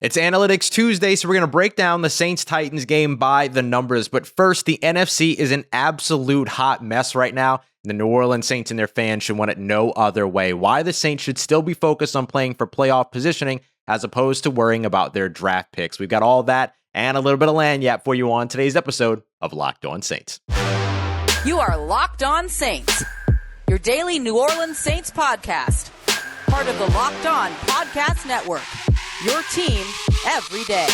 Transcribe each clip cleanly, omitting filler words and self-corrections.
It's Analytics Tuesday, so we're going to break down the Saints-Titans game by the numbers. But first, the NFC is an absolute hot mess right now. The New Orleans Saints and their fans should want it no other way. Why the Saints should still be focused on playing for playoff positioning as opposed to worrying about their draft picks. We've got all that and a little bit of lagniappe for you on today's episode of Locked On Saints. You are Locked On Saints, your daily New Orleans Saints podcast. Part of the Locked On Podcast Network. Your team every day.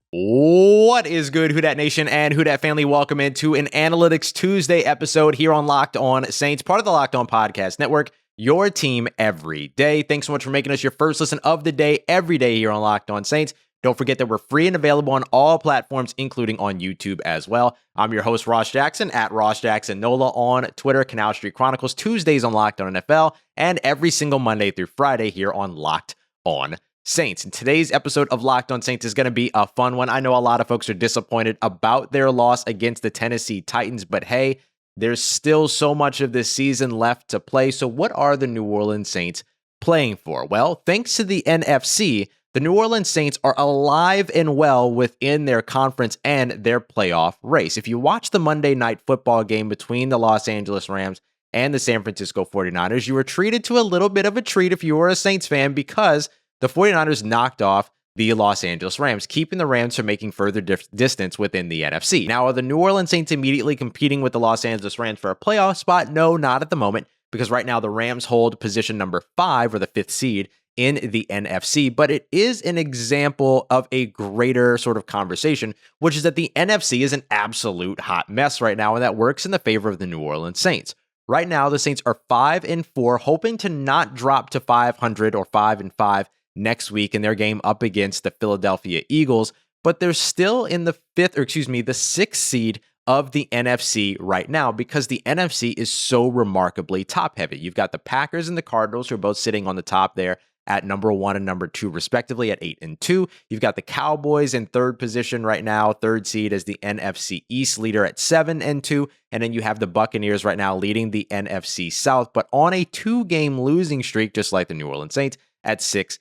What is good, Who Dat Nation and Who Dat family? Welcome into an Analytics Tuesday episode here on Locked On Saints, part of the Locked On Podcast Network, your team every day. Thanks so much for making us your first listen of the day every day here on Locked On Saints. Don't forget that we're free and available on all platforms, including on YouTube as well. I'm your host, Ross Jackson, at Ross Jackson Nola on Twitter, Canal Street Chronicles, Tuesdays on Locked On NFL, and every single Monday through Friday here on Locked On Saints. And today's episode of Locked On Saints is going to be a fun one. I know a lot of folks are disappointed about their loss against the Tennessee Titans, but hey, there's still so much of this season left to play. So what are the New Orleans Saints playing for? Well, thanks to the NFC, the New Orleans Saints are alive and well within their conference and their playoff race. If you watch the Monday Night Football game between the Los Angeles Rams and the San Francisco 49ers, you were treated to a little bit of a treat if you were a Saints fan because the 49ers knocked off the Los Angeles Rams, keeping the Rams from making further distance within the NFC. Now, are the New Orleans Saints immediately competing with the Los Angeles Rams for a playoff spot? No, not at the moment, because right now the Rams hold position number 5 or the 5th seed in the NFC, but it is an example of a greater sort of conversation, which is that the NFC is an absolute hot mess right now, and that works in the favor of the New Orleans Saints. Right now, the Saints are 5-4, hoping to not drop to 500 or 5-5 next week in their game up against the Philadelphia Eagles, but they're still in the 6th seed of the NFC right now because the NFC is so remarkably top heavy. You've got the Packers and the Cardinals who are both sitting on the top there at number 1 and number 2, respectively, at 8-2. You've got the Cowboys in 3rd position right now, 3rd seed as the NFC East leader at 7-2. And then you have the Buccaneers right now leading the NFC South, but on a 2-game losing streak, just like the New Orleans Saints, at 6-3.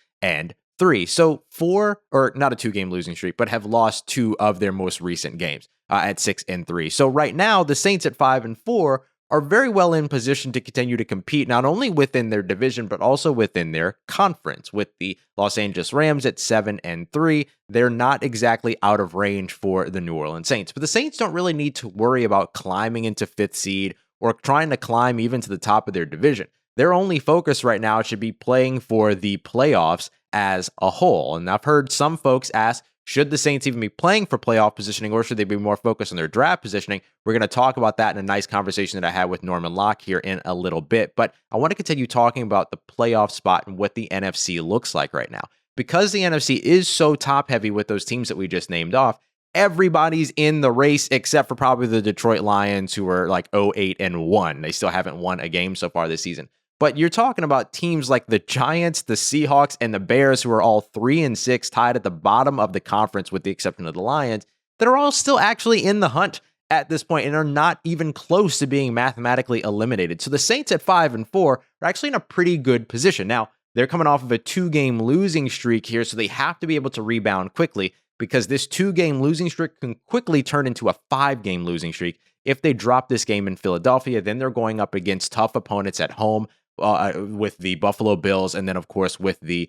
So not a 2-game losing streak, but have lost 2 of their most recent games at 6-3. So right now, the Saints at 5-4 are very well in position to continue to compete, not only within their division, but also within their conference. With the Los Angeles Rams at 7-3, they're not exactly out of range for the New Orleans Saints. But the Saints don't really need to worry about climbing into 5th seed or trying to climb even to the top of their division. Their only focus right now should be playing for the playoffs as a whole. And I've heard some folks ask, should the Saints even be playing for playoff positioning, or should they be more focused on their draft positioning? We're going to talk about that in a nice conversation that I had with Norman Locke here in a little bit. But I want to continue talking about the playoff spot and what the NFC looks like right now. Because the NFC is so top heavy with those teams that we just named off, everybody's in the race except for probably the Detroit Lions, who are like 0-8-1. They still haven't won a game so far this season. But you're talking about teams like the Giants, the Seahawks, and the Bears, who are all 3-6, tied at the bottom of the conference with the exception of the Lions, that are all still actually in the hunt at this point and are not even close to being mathematically eliminated. So the Saints at 5-4 are actually in a pretty good position. Now, they're coming off of a 2-game losing streak here, so they have to be able to rebound quickly because this 2-game losing streak can quickly turn into a 5-game losing streak. If they drop this game in Philadelphia, then they're going up against tough opponents at home, with the Buffalo Bills, and then, of course, with the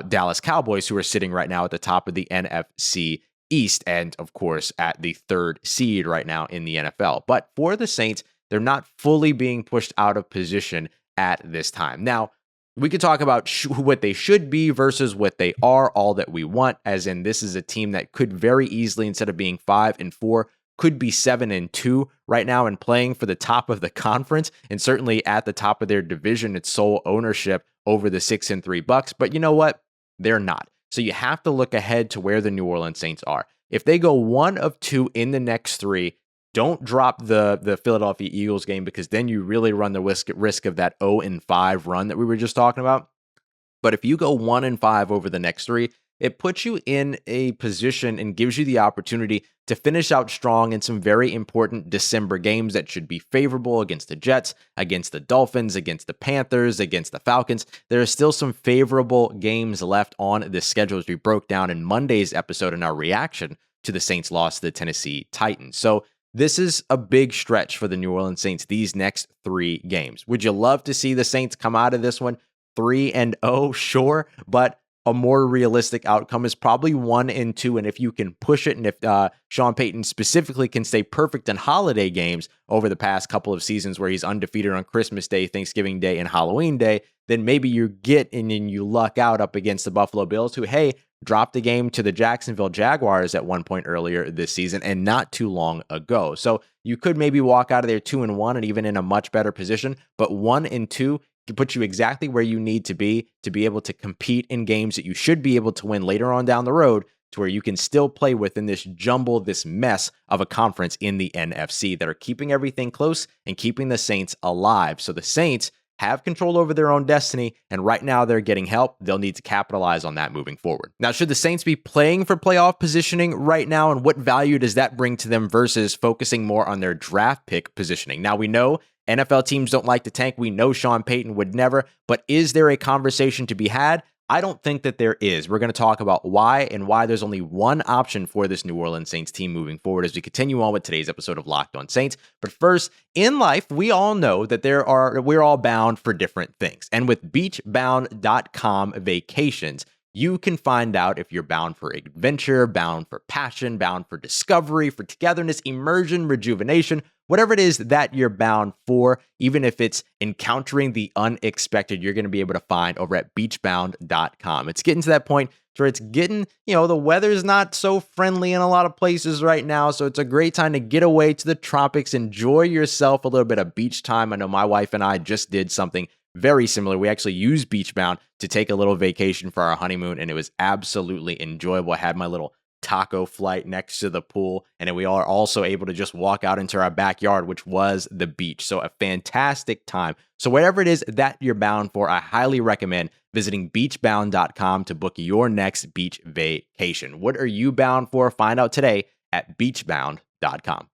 Dallas Cowboys, who are sitting right now at the top of the NFC East, and, of course, at the 3rd seed right now in the NFL. But for the Saints, they're not fully being pushed out of position at this time. Now, we could talk about what they should be versus what they are, all that we want, as in this is a team that could very easily, instead of being 5-4, could be 7-2 right now and playing for the top of the conference, and certainly at the top of their division, its sole ownership over the 6-3 Bucks. But you know what? They're not. So you have to look ahead to where the New Orleans Saints are. If they go 1 of 2 in the next 3, don't drop the Philadelphia Eagles game, because then you really run the risk of that 0-5 run that we were just talking about. But if you go 1-5 over the next 3, it puts you in a position and gives you the opportunity to finish out strong in some very important December games that should be favorable against the Jets, against the Dolphins, against the Panthers, against the Falcons. There are still some favorable games left on this schedule as we broke down in Monday's episode in our reaction to the Saints' loss to the Tennessee Titans. So this is a big stretch for the New Orleans Saints these next 3 games. Would you love to see the Saints come out of this one 3-0? Sure, but a more realistic outcome is probably 1-2. And if you can push it, and if Sean Payton specifically can stay perfect in holiday games over the past couple of seasons where he's undefeated on Christmas Day, Thanksgiving Day, and Halloween Day, then maybe you get and then you luck out up against the Buffalo Bills, who, hey, dropped a game to the Jacksonville Jaguars at one point earlier this season and not too long ago. So you could maybe walk out of there 2-1 and even in a much better position, but 1-2 to put you exactly where you need to be able to compete in games that you should be able to win later on down the road, to where you can still play within this jumble, this mess of a conference in the NFC that are keeping everything close and keeping the Saints alive. So the Saints have control over their own destiny, and right now they're getting help. They'll need to capitalize on that moving forward. Now, should the Saints be playing for playoff positioning right now, and what value does that bring to them versus focusing more on their draft pick positioning? Now, we know NFL teams don't like to tank. We know Sean Payton would never, but is there a conversation to be had? I don't think that there is. We're going to talk about why and why there's only one option for this New Orleans Saints team moving forward as we continue on with today's episode of Locked On Saints. But first, in life, we all know that we're all bound for different things. And with beachbound.com vacations, you can find out if you're bound for adventure, bound for passion, bound for discovery, for togetherness, immersion, rejuvenation, whatever it is that you're bound for, even if it's encountering the unexpected, you're going to be able to find over at beachbound.com. It's getting to that point where it's getting, the weather's not so friendly in a lot of places right now. So it's a great time to get away to the tropics, enjoy yourself a little bit of beach time. I know my wife and I just did something very similar. We actually used Beachbound to take a little vacation for our honeymoon, and it was absolutely enjoyable. I had my little taco flight next to the pool, and then we are also able to just walk out into our backyard, which was the beach. So a fantastic time. So whatever it is that you're bound for, I highly recommend visiting beachbound.com to book your next beach vacation. What are you bound for? Find out today at beachbound.com.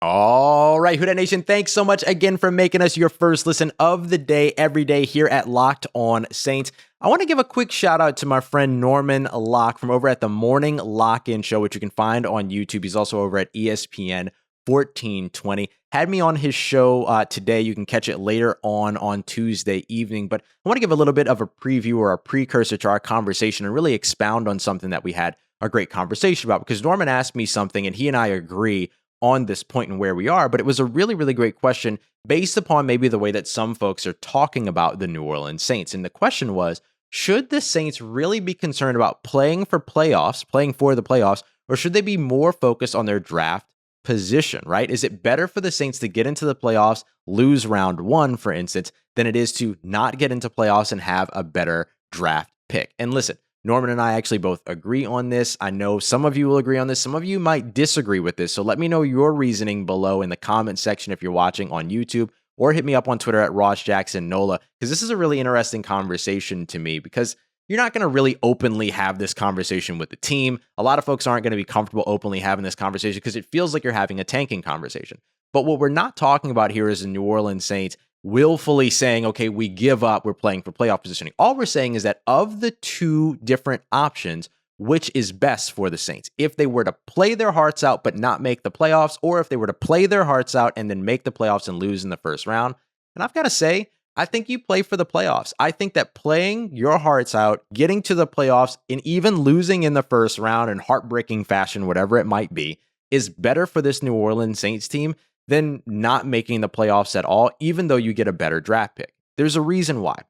All right, Who Dat Nation, thanks so much again for making us your first listen of the day every day here at Locked On Saints. I want to give a quick shout out to my friend Norman Locke from over at the Morning Lock-In Show, which you can find on YouTube. He's also over at ESPN 1420. Had me on his show today. You can catch it later on Tuesday evening. But I want to give a little bit of a preview or a precursor to our conversation and really expound on something that we had a great conversation about, because Norman asked me something and he and I agree on this point and where we are, but it was a really, really great question based upon maybe the way that some folks are talking about the New Orleans Saints. And the question was, should the Saints really be concerned about playing for the playoffs, or should they be more focused on their draft position, right? Is it better for the Saints to get into the playoffs, lose round 1, for instance, than it is to not get into playoffs and have a better draft pick? And listen, Norman and I actually both agree on this. I know some of you will agree on this. Some of you might disagree with this. So let me know your reasoning below in the comment section if you're watching on YouTube, or hit me up on Twitter at Ross Jackson Nola, because this is a really interesting conversation to me, because you're not going to really openly have this conversation with the team. A lot of folks aren't going to be comfortable openly having this conversation because it feels like you're having a tanking conversation. But what we're not talking about here is the New Orleans Saints willfully saying, okay, we give up, we're playing for playoff positioning. All we're saying is that of the two different options, which is best for the Saints? If they were to play their hearts out but not make the playoffs, or if they were to play their hearts out and then make the playoffs and lose in the first round. And I've got to say, I think you play for the playoffs. I think that playing your hearts out, getting to the playoffs, and even losing in the first round in heartbreaking fashion, whatever it might be, is better for this New Orleans Saints team than not making the playoffs at all, even though you get a better draft pick. There's a reason why.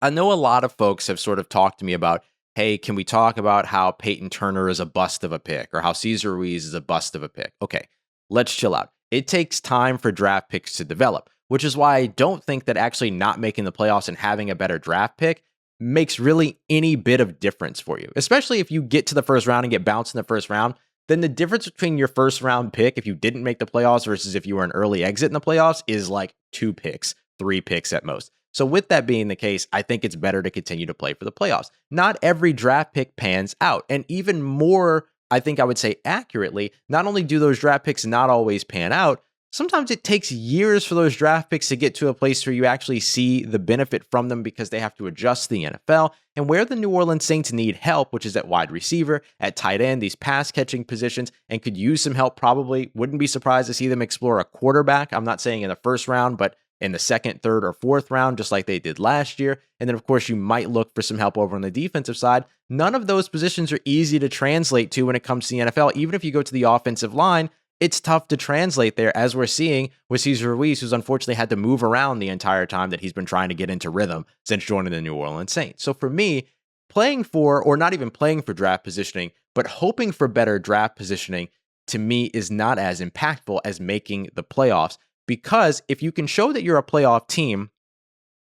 I know a lot of folks have sort of talked to me about, hey, can we talk about how Peyton Turner is a bust of a pick, or how Cesar Ruiz is a bust of a pick? Okay, let's chill out. It takes time for draft picks to develop, which is why I don't think that actually not making the playoffs and having a better draft pick makes really any bit of difference for you, especially if you get to the first round and get bounced in the first round. Then the difference between your first round pick, if you didn't make the playoffs, versus if you were an early exit in the playoffs, is like 2 picks, 3 picks at most. So with that being the case, I think it's better to continue to play for the playoffs. Not every draft pick pans out. And even more, I think I would say accurately, not only do those draft picks not always pan out, sometimes it takes years for those draft picks to get to a place where you actually see the benefit from them because they have to adjust the NFL. And where the New Orleans Saints need help, which is at wide receiver, at tight end, these pass catching positions, and could use some help, probably wouldn't be surprised to see them explore a quarterback. I'm not saying in the first round, but in the second, third, or fourth round, just like they did last year. And then, of course, you might look for some help over on the defensive side. None of those positions are easy to translate to when it comes to the NFL. Even if you go to the offensive line, it's tough to translate there, as we're seeing with Cesar Ruiz, who's unfortunately had to move around the entire time that he's been trying to get into rhythm since joining the New Orleans Saints. So for me, playing for, or not even playing for draft positioning, but hoping for better draft positioning, to me is not as impactful as making the playoffs. Because if you can show that you're a playoff team,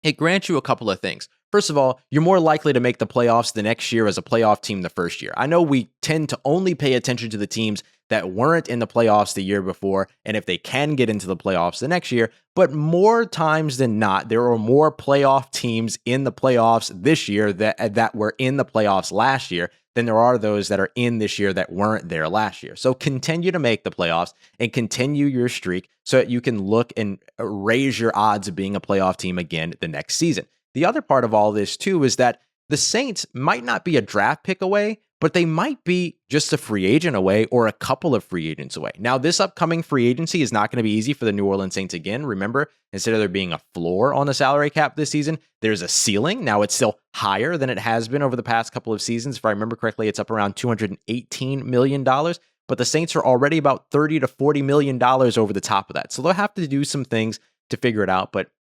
it grants you a couple of things. First of all, you're more likely to make the playoffs the next year as a playoff team the first year. I know we tend to only pay attention to the teams that weren't in the playoffs the year before, and if they can get into the playoffs the next year, but more times than not, there are more playoff teams in the playoffs this year that were in the playoffs last year than there are those that are in this year that weren't there last year. So continue to make the playoffs and continue your streak so that you can look and raise your odds of being a playoff team again the next season. The other part of all this too is that the Saints might not be a draft pick away, but they might be just a free agent away or a couple of free agents away. Now, this upcoming free agency is not going to be easy for the New Orleans Saints again. Remember, instead of there being a floor on the salary cap this season, there's a ceiling. Now, it's still higher than it has been over the past couple of seasons. If I remember correctly, it's up around $218 million, but the Saints are already about $30 to $40 million over the top of that. So they'll have to do some things to figure it out, but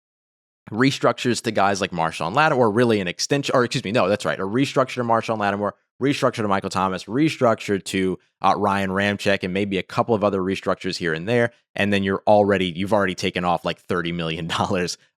restructures to guys like Marshon Lattimore, or really an extension, or excuse me, no, that's right. A restructure to Marshon Lattimore, restructure to Michael Thomas, restructure to Ryan Ramczyk, and maybe a couple of other restructures here and there. And then you've already taken off like $30 million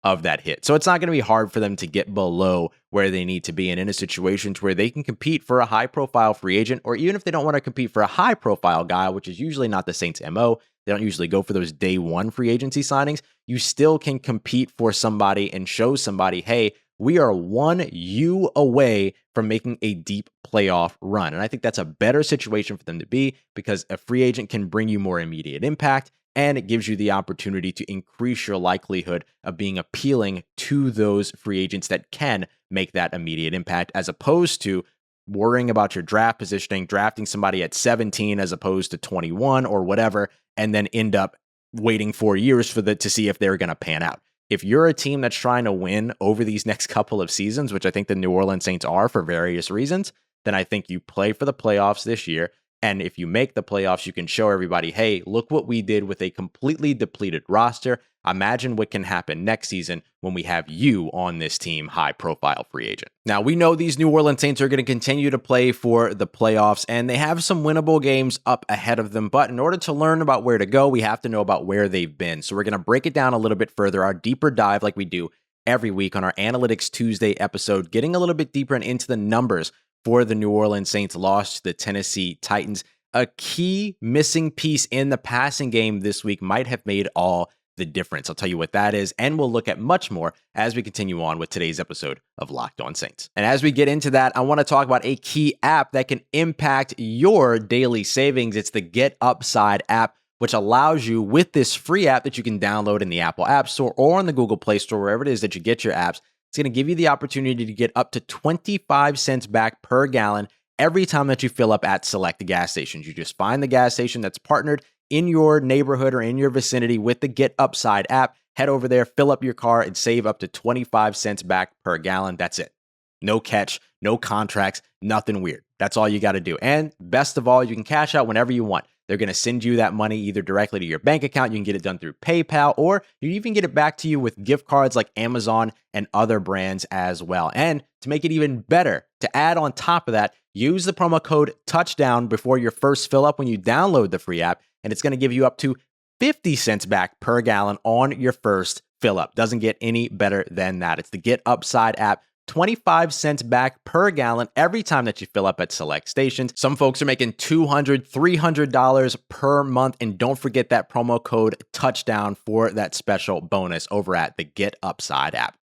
of that hit. So it's not going to be hard for them to get below where they need to be and in a situation to where they can compete for a high profile free agent, or even if they don't want to compete for a high profile guy, which is usually not the Saints' MO. They don't usually go for those day one free agency signings. You still can compete for somebody and show somebody, hey, we are 1 U away from making a deep playoff run. And I think that's a better situation for them to be because a free agent can bring you more immediate impact, and it gives you the opportunity to increase your likelihood of being appealing to those free agents that can make that immediate impact, as opposed to worrying about your draft positioning, drafting somebody at 17 as opposed to 21 or whatever, and then end up waiting 4 years to see if they're going to pan out. If you're a team that's trying to win over these next couple of seasons, which I think the New Orleans Saints are for various reasons, then I think you play for the playoffs this year. And if you make the playoffs, you can show everybody, hey, look what we did with a completely depleted roster. Imagine what can happen next season when we have you on this team, high-profile free agent. Now, we know these New Orleans Saints are going to continue to play for the playoffs, and they have some winnable games up ahead of them. But in order to learn about where to go, we have to know about where they've been. So we're going to break it down a little bit further, our deeper dive like we do every week on our Analytics Tuesday episode, getting a little bit deeper and into the numbers for the New Orleans Saints loss to the Tennessee Titans. A key missing piece in the passing game this week might have made all the difference. I'll tell you what that is, and we'll look at much more as we continue on with today's episode of Locked On Saints. And as we get into that, I want to talk about a key app that can impact your daily savings. It's the Get Upside app, which allows you, with this free app that you can download in the Apple App Store or on the Google Play Store, wherever it is that you get your apps, it's going to give you the opportunity to get up to 25 cents back per gallon every time that you fill up at select gas stations. You just find the gas station that's partnered in your neighborhood or in your vicinity with the Get Upside app, head over there, fill up your car, and save up to 25 cents back per gallon. That's it. No catch, no contracts, nothing weird. That's all you got to do. And best of all, you can cash out whenever you want. They're going to send you that money either directly to your bank account. You can get it done through PayPal, or you even get it back to you with gift cards like Amazon and other brands as well. And to make it even better, to add on top of that, use the promo code TOUCHDOWN before your first fill up when you download the free app, and it's going to give you up to 50 cents back per gallon on your first fill up. Doesn't get any better than that. It's the Get Upside app. 25 cents back per gallon every time that you fill up at select stations. Some folks are making $200, $300 per month. And don't forget that promo code TOUCHDOWN for that special bonus over at the Get Upside app.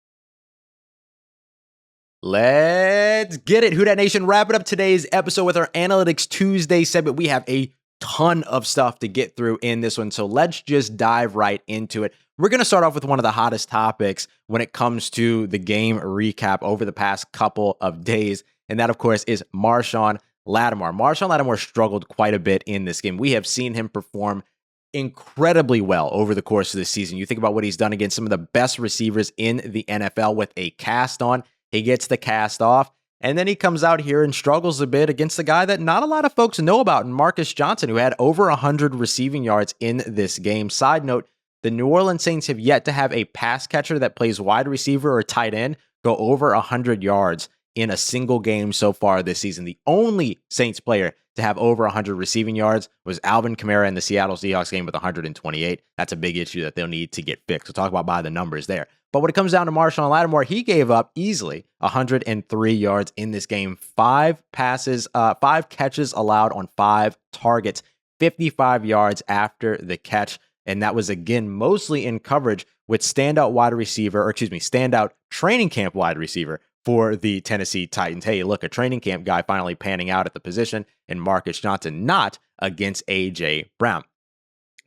Let's get it. Who Dat Nation, wrapping up today's episode with our Analytics Tuesday segment. We have a ton of stuff to get through in this one, so let's just dive right into it. We're going to start off with one of the hottest topics when it comes to the game recap over the past couple of days, and that, of course, is Marshon Lattimore. Marshon Lattimore struggled quite a bit in this game. We have seen him perform incredibly well over the course of the season. You think about what he's done against some of the best receivers in the NFL with a cast on. He gets the cast off, and then he comes out here and struggles a bit against a guy that not a lot of folks know about, Marcus Johnson, who had over 100 receiving yards in this game. Side note, the New Orleans Saints have yet to have a pass catcher that plays wide receiver or tight end go over 100 yards in a single game so far this season. The only Saints player to have over 100 receiving yards was Alvin Kamara in the Seattle Seahawks game with 128. That's a big issue that they'll need to get fixed. We'll talk about by the numbers there. But when it comes down to Marshon Lattimore, he gave up easily 103 yards in this game. 5 catches allowed on 5 targets, 55 yards after the catch. And that was, again, mostly in coverage with standout training camp wide receiver for the Tennessee Titans. Hey, look, a training camp guy finally panning out at the position, and Marcus Johnson not against A.J. Brown.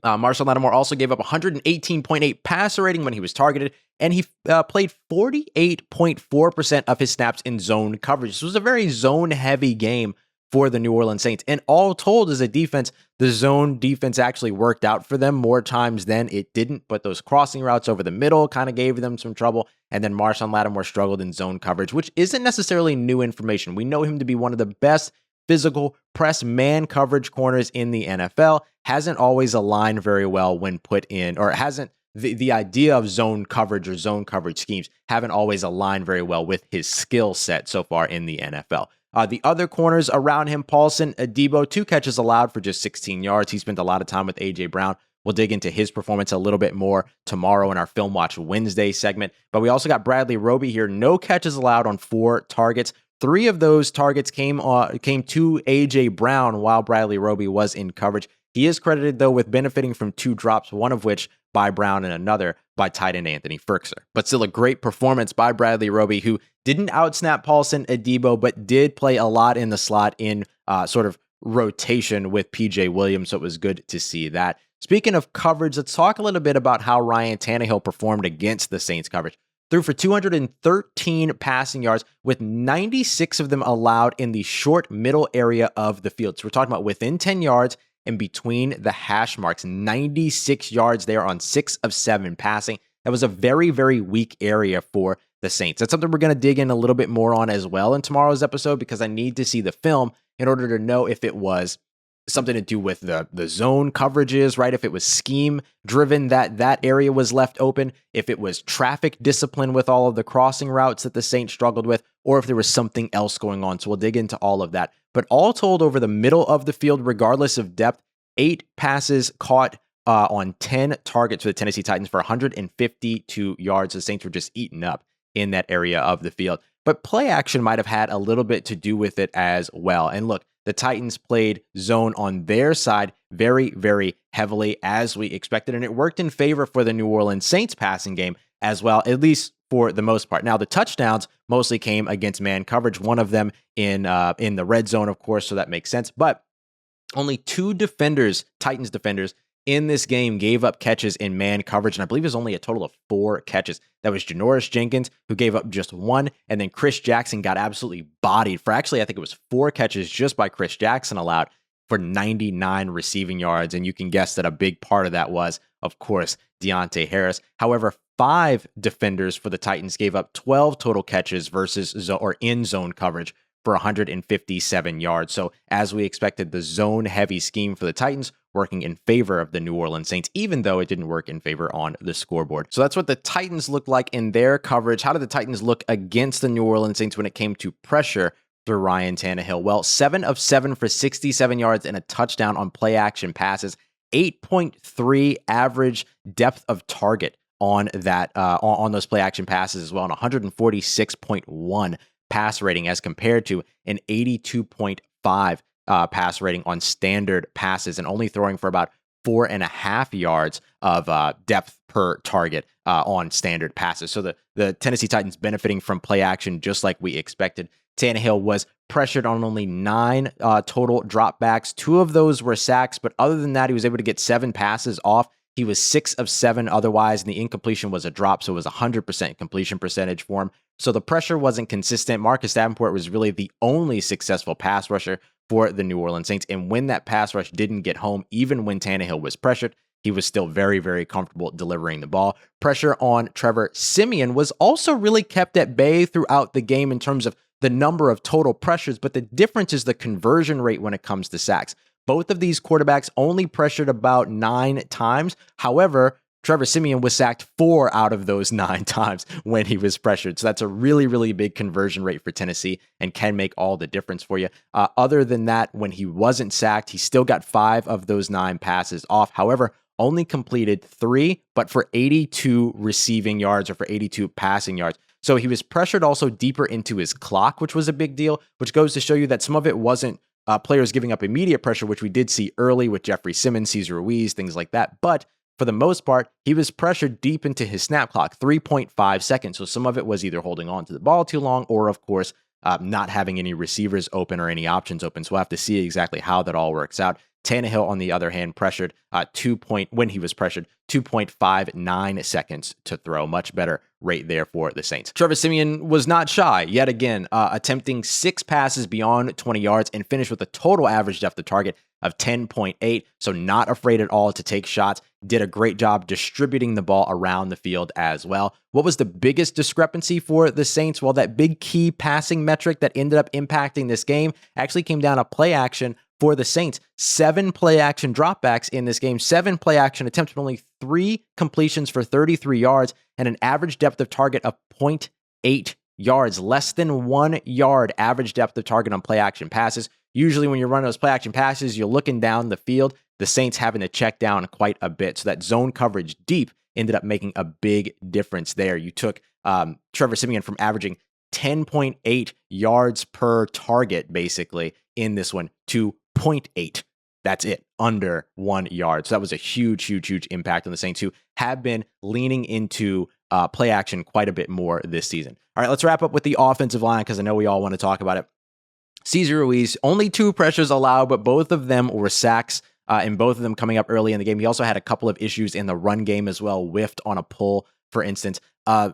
Marshon Lattimore also gave up 118.8 passer rating when he was targeted, and he played 48.4% of his snaps in zone coverage. This was a very zone-heavy game for the New Orleans Saints. And all told, as a defense, the zone defense actually worked out for them more times than it didn't, but those crossing routes over the middle kind of gave them some trouble. And then Marshon Lattimore struggled in zone coverage, which isn't necessarily new information. We know him to be one of the best physical press man coverage corners in the NFL. Hasn't always aligned very well when put in, or hasn't the idea of zone coverage or zone coverage schemes haven't always aligned very well with his skill set so far in the NFL. The other corners around him, Paulson Adebo, 2 catches allowed for just 16 yards. He spent a lot of time with A.J. Brown. We'll dig into his performance a little bit more tomorrow in our Film Watch Wednesday segment. But we also got Bradley Roby here. No catches allowed on 4 targets. 3 of those targets came to A.J. Brown while Bradley Roby was in coverage. He is credited, though, with benefiting from 2 drops, one of which by Brown and another by tight end Anthony Firkser. But still a great performance by Bradley Roby, who didn't outsnap Paulson Adebo, but did play a lot in the slot in sort of rotation with PJ Williams, so it was good to see that. Speaking of coverage, let's talk a little bit about how Ryan Tannehill performed against the Saints coverage. Threw for 213 passing yards, with 96 of them allowed in the short middle area of the field. So we're talking about within 10 yards and between the hash marks. 96 yards there on 6 of 7 passing. That was a very, very weak area for the Saints. That's something we're going to dig in a little bit more on as well in tomorrow's episode, because I need to see the film in order to know if it was something to do with the zone coverages, right? If it was scheme driven, that area was left open, if it was traffic discipline with all of the crossing routes that the Saints struggled with, or if there was something else going on. So we'll dig into all of that. But all told, over the middle of the field, regardless of depth, 8 passes caught on 10 targets for the Tennessee Titans for 152 yards. The Saints were just eaten up in that area of the field. But play action might have had a little bit to do with it as well. And look, the Titans played zone on their side very, very heavily, as we expected, and it worked in favor for the New Orleans Saints passing game as well, at least for the most part. Now, the touchdowns mostly came against man coverage, one of them in the red zone, of course, so that makes sense. But only 2 defenders, Titans defenders, in this game gave up catches in man coverage, and I believe it was only a total of 4 catches. That was Janoris Jenkins, who gave up just 1, and then Chris Jackson got absolutely bodied for, actually, I think it was 4 catches just by Chris Jackson allowed for 99 receiving yards, and you can guess that a big part of that was, of course, Deontay Harris. However, 5 defenders for the Titans gave up 12 total catches in zone coverage for 157 yards. So as we expected, the zone-heavy scheme for the Titans working in favor of the New Orleans Saints, even though it didn't work in favor on the scoreboard. So that's what the Titans looked like in their coverage. How did the Titans look against the New Orleans Saints when it came to pressure for Ryan Tannehill? Well, 7 of 7 for 67 yards and a touchdown on play-action passes, 8.3 average depth of target on that on those play-action passes as well, and 146.1 pass rating as compared to an 82.5 pass rating on standard passes, and only throwing for about 4.5 yards of depth per target on standard passes. So the Tennessee Titans benefiting from play action just like we expected. Tannehill was pressured on only 9 total dropbacks. 2 of those were sacks, but other than that, he was able to get 7 passes off. He was 6 of 7 otherwise, and the incompletion was a drop, so it was 100% completion percentage for him. So the pressure wasn't consistent. Marcus Davenport was really the only successful pass rusher for the New Orleans Saints, and when that pass rush didn't get home, even when Tannehill was pressured, he was still very, very comfortable delivering the ball. Pressure on Trevor Siemian was also really kept at bay throughout the game in terms of the number of total pressures, but the difference is the conversion rate when it comes to sacks. Both of these quarterbacks only pressured about 9 times. However, Trevor Siemian was sacked 4 out of those 9 times when he was pressured. So that's a really, really big conversion rate for Tennessee and can make all the difference for you. Other than that, when he wasn't sacked, he still got 5 of those 9 passes off. However, only completed 3, but for 82 receiving yards or for 82 passing yards. So he was pressured also deeper into his clock, which was a big deal, which goes to show you that some of it wasn't players giving up immediate pressure, which we did see early with Jeffrey Simmons, Cesar Ruiz, things like that. But for the most part, he was pressured deep into his snap clock, 3.5 seconds. So some of it was either holding on to the ball too long or, of course, not having any receivers open or any options open. So we'll have to see exactly how that all works out. Tannehill, on the other hand, pressured when he was pressured, 2.59 seconds to throw. Much better rate there for the Saints. Trevor Siemian was not shy yet again, attempting 6 passes beyond 20 yards and finished with a total average depth of target of 10.8. So not afraid at all to take shots. Did a great job distributing the ball around the field as well. What was the biggest discrepancy for the Saints? Well, that big key passing metric that ended up impacting this game actually came down to play action for the Saints. 7 play action dropbacks in this game, 7 play action attempts, but only 3 completions for 33 yards and an average depth of target of 0.8 yards, less than 1 yard average depth of target on play action passes. Usually when you're running those play action passes, you're looking down the field, the Saints having to check down quite a bit. So that zone coverage deep ended up making a big difference there. You took Trevor Siemian from averaging 10.8 yards per target, basically, in this one to 0.8. That's it, under 1 yard. So that was a huge, huge, huge impact on the Saints, who have been leaning into play action quite a bit more this season. All right, let's wrap up with the offensive line because I know we all want to talk about it. Cesar Ruiz, only 2 pressures allowed, but both of them were sacks, and both of them coming up early in the game. He also had a couple of issues in the run game as well, whiffed on a pull, for instance.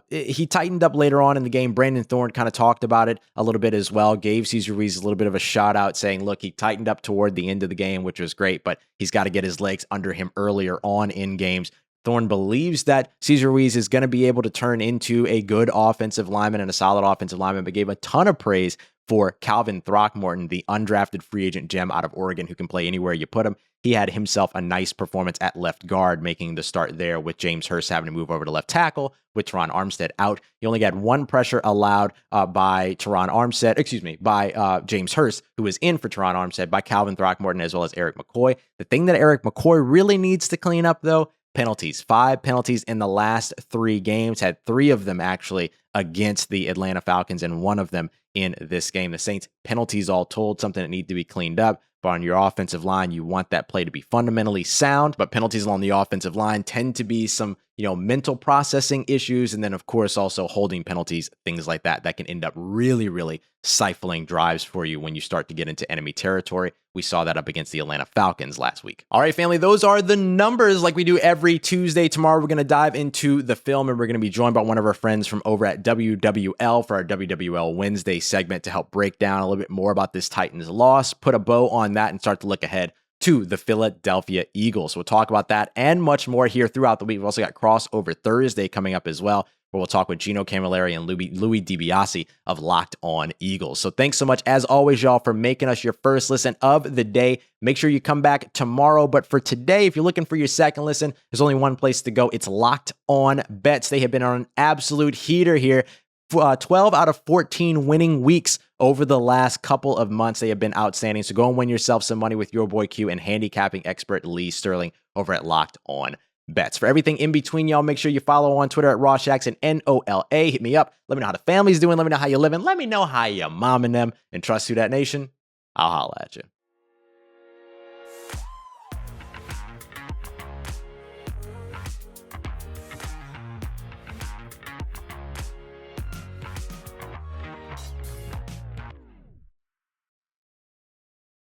He tightened up later on in the game. Brandon Thorne kind of talked about it a little bit as well, gave Cesar Ruiz a little bit of a shout out saying, look, he tightened up toward the end of the game, which was great, but he's got to get his legs under him earlier on in games. Thorne believes that Cesar Ruiz is going to be able to turn into a good offensive lineman and a solid offensive lineman, but gave a ton of praise for Calvin Throckmorton, the undrafted free agent gem out of Oregon who can play anywhere you put him. He had himself a nice performance at left guard, making the start there with James Hurst having to move over to left tackle with Teron Armstead out. He only got 1 pressure allowed by James Hurst, who was in for Teron Armstead, by Calvin Throckmorton as well as Eric McCoy. The thing that Eric McCoy really needs to clean up, though, penalties. 5 penalties in the last 3 games, had 3 of them actually against the Atlanta Falcons and 1 of them in this game. The Saints penalties all told, something that need to be cleaned up. But on your offensive line, you want that play to be fundamentally sound, but penalties along the offensive line tend to be some, mental processing issues. And then of course, also holding penalties, things like that can end up really, really stifling drives for you when you start to get into enemy territory. We saw that up against the Atlanta Falcons last week. All right, family, those are the numbers like we do every Tuesday. Tomorrow, we're going to dive into the film and we're going to be joined by one of our friends from over at WWL for our WWL Wednesday segment to help break down a little bit more about this Titans loss, put a bow on that, and start to look ahead to the Philadelphia Eagles. We'll talk about that and much more here throughout the week. We've also got Crossover Thursday coming up as well, where we'll talk with Gino Camilleri and Louis DiBiase of Locked On Eagles. So thanks so much, as always, y'all, for making us your first listen of the day. Make sure you come back tomorrow. But for today, if you're looking for your second listen, there's only one place to go. It's Locked On Bets. They have been on an absolute heater here. 12 out of 14 winning weeks over the last couple of months. They have been outstanding. So go and win yourself some money with your boy Q and handicapping expert Lee Sterling over at Locked On Bets. For everything in between, y'all, make sure you follow on Twitter at Rawshax and NOLA. Hit me up. Let me know how the family's doing. Let me know how you're living. Let me know how you're momming them. And trust you, that nation. I'll holla at you.